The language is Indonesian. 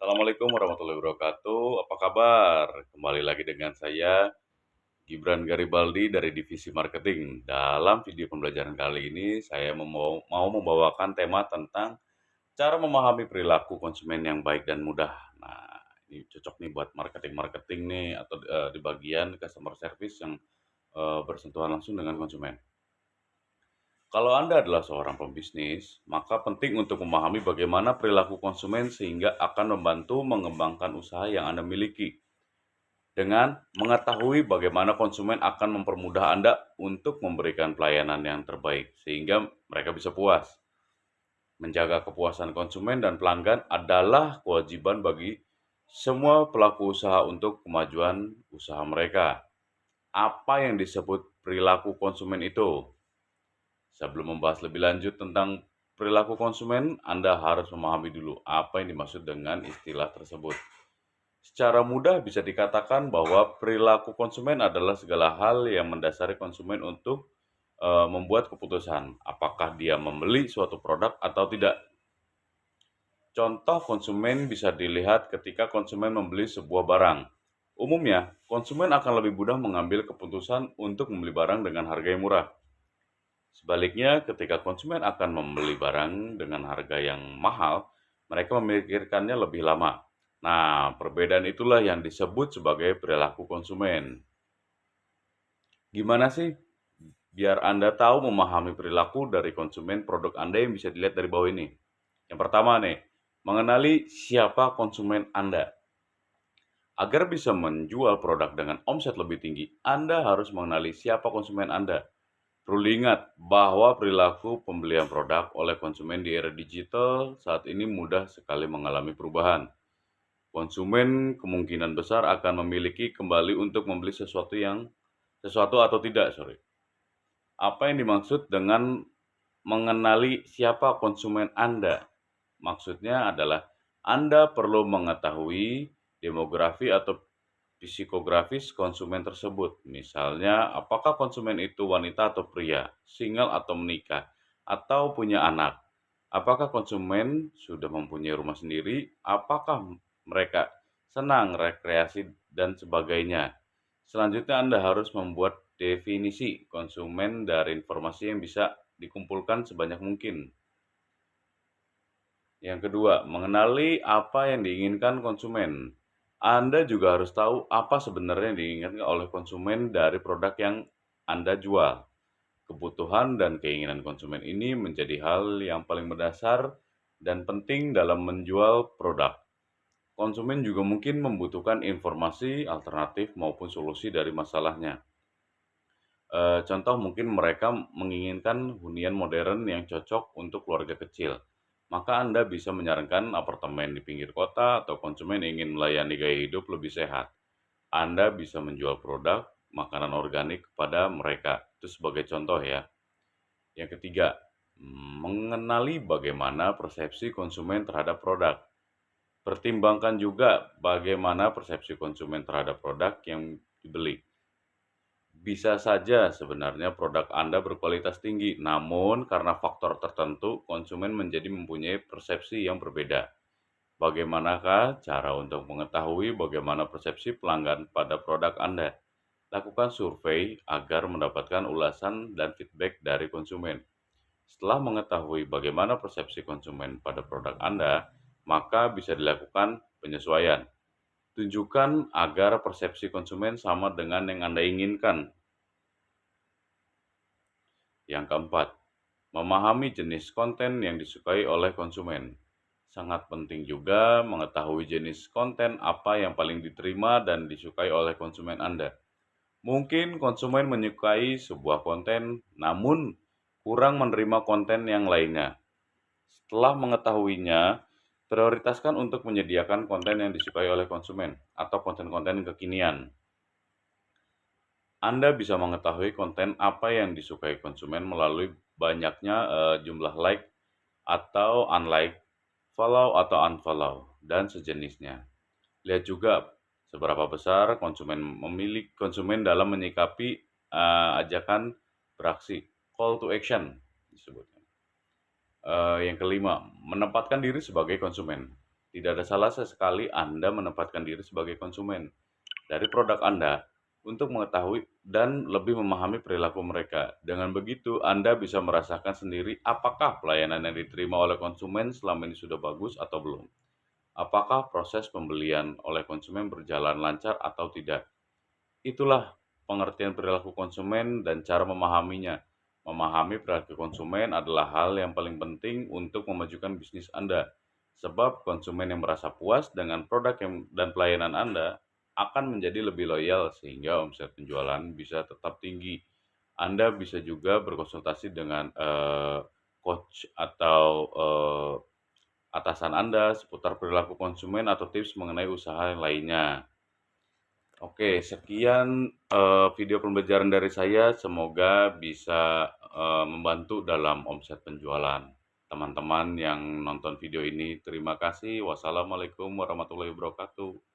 Assalamualaikum warahmatullahi wabarakatuh. Apa kabar? Kembali lagi dengan saya, Gibran Garibaldi dari Divisi Marketing. Dalam video pembelajaran kali ini, saya mau membawakan tema tentang cara memahami perilaku konsumen yang baik dan mudah. Nah, ini cocok nih buat marketing-marketing nih atau di bagian customer service yang bersentuhan langsung dengan konsumen. Kalau Anda adalah seorang pembisnis, maka penting untuk memahami bagaimana perilaku konsumen sehingga akan membantu mengembangkan usaha yang Anda miliki. Dengan mengetahui bagaimana konsumen akan mempermudah Anda untuk memberikan pelayanan yang terbaik, sehingga mereka bisa puas. Menjaga kepuasan konsumen dan pelanggan adalah kewajiban bagi semua pelaku usaha untuk kemajuan usaha mereka. Apa yang disebut perilaku konsumen itu? Sebelum membahas lebih lanjut tentang perilaku konsumen, Anda harus memahami dulu apa yang dimaksud dengan istilah tersebut. Secara mudah bisa dikatakan bahwa perilaku konsumen adalah segala hal yang mendasari konsumen untuk membuat keputusan apakah dia membeli suatu produk atau tidak. Contoh konsumen bisa dilihat ketika konsumen membeli sebuah barang. Umumnya, konsumen akan lebih mudah mengambil keputusan untuk membeli barang dengan harga yang murah. Sebaliknya, ketika konsumen akan membeli barang dengan harga yang mahal, mereka memikirkannya lebih lama. Nah, perbedaan itulah yang disebut sebagai perilaku konsumen. Gimana sih biar Anda tahu memahami perilaku dari konsumen produk Anda yang bisa dilihat dari bawah ini? Yang pertama nih, mengenali siapa konsumen Anda. Agar bisa menjual produk dengan omset lebih tinggi, Anda harus mengenali siapa konsumen Anda. Perlu diingat bahwa perilaku pembelian produk oleh konsumen di era digital saat ini mudah sekali mengalami perubahan. Konsumen kemungkinan besar akan memiliki kembali untuk membeli sesuatu atau tidak, sorry. Apa yang dimaksud dengan mengenali siapa konsumen Anda? Maksudnya adalah Anda perlu mengetahui demografi atau psikografis konsumen tersebut. Misalnya, apakah konsumen itu wanita atau pria, single atau menikah, atau punya anak. Apakah konsumen sudah mempunyai rumah sendiri, apakah mereka senang, rekreasi, dan sebagainya. Selanjutnya Anda harus membuat definisi konsumen dari informasi yang bisa dikumpulkan sebanyak mungkin. Yang kedua, mengenali apa yang diinginkan konsumen. Anda juga harus tahu apa sebenarnya yang diinginkan oleh konsumen dari produk yang Anda jual. Kebutuhan dan keinginan konsumen ini menjadi hal yang paling mendasar dan penting dalam menjual produk. Konsumen juga mungkin membutuhkan informasi alternatif maupun solusi dari masalahnya. Contoh mungkin mereka menginginkan hunian modern yang cocok untuk keluarga kecil. Maka Anda bisa menyarankan apartemen di pinggir kota atau konsumen ingin melayani gaya hidup lebih sehat. Anda bisa menjual produk makanan organik kepada mereka. Itu sebagai contoh ya. Yang ketiga, mengenali bagaimana persepsi konsumen terhadap produk. Pertimbangkan juga bagaimana persepsi konsumen terhadap produk yang dibeli. Bisa saja sebenarnya produk Anda berkualitas tinggi, namun karena faktor tertentu konsumen menjadi mempunyai persepsi yang berbeda. Bagaimanakah cara untuk mengetahui bagaimana persepsi pelanggan pada produk Anda? Lakukan survei agar mendapatkan ulasan dan feedback dari konsumen. Setelah mengetahui bagaimana persepsi konsumen pada produk Anda, maka bisa dilakukan penyesuaian. Tunjukkan agar persepsi konsumen sama dengan yang Anda inginkan. Yang keempat, memahami jenis konten yang disukai oleh konsumen. Sangat penting juga mengetahui jenis konten apa yang paling diterima dan disukai oleh konsumen Anda. Mungkin konsumen menyukai sebuah konten, namun kurang menerima konten yang lainnya. Setelah mengetahuinya, prioritaskan untuk menyediakan konten yang disukai oleh konsumen atau konten-konten kekinian. Anda bisa mengetahui konten apa yang disukai konsumen melalui banyaknya jumlah like atau unlike, follow atau unfollow, dan sejenisnya. Lihat juga seberapa besar konsumen dalam menyikapi ajakan beraksi, call to action disebutnya. Yang kelima, menempatkan diri sebagai konsumen. Tidak ada salah sesekali Anda menempatkan diri sebagai konsumen dari produk Anda untuk mengetahui dan lebih memahami perilaku mereka. Dengan begitu, Anda bisa merasakan sendiri apakah pelayanan yang diterima oleh konsumen selama ini sudah bagus atau belum. Apakah proses pembelian oleh konsumen berjalan lancar atau tidak. Itulah pengertian perilaku konsumen dan cara memahaminya. Memahami perilaku konsumen adalah hal yang paling penting untuk memajukan bisnis Anda. Sebab konsumen yang merasa puas dengan produk dan pelayanan Anda akan menjadi lebih loyal sehingga omset penjualan bisa tetap tinggi. Anda bisa juga berkonsultasi dengan coach atau atasan Anda seputar perilaku konsumen atau tips mengenai usaha yang lainnya. Oke, sekian video pembelajaran dari saya. Semoga bisa membantu dalam omset penjualan. Teman-teman yang nonton video ini, terima kasih. Wassalamualaikum warahmatullahi wabarakatuh.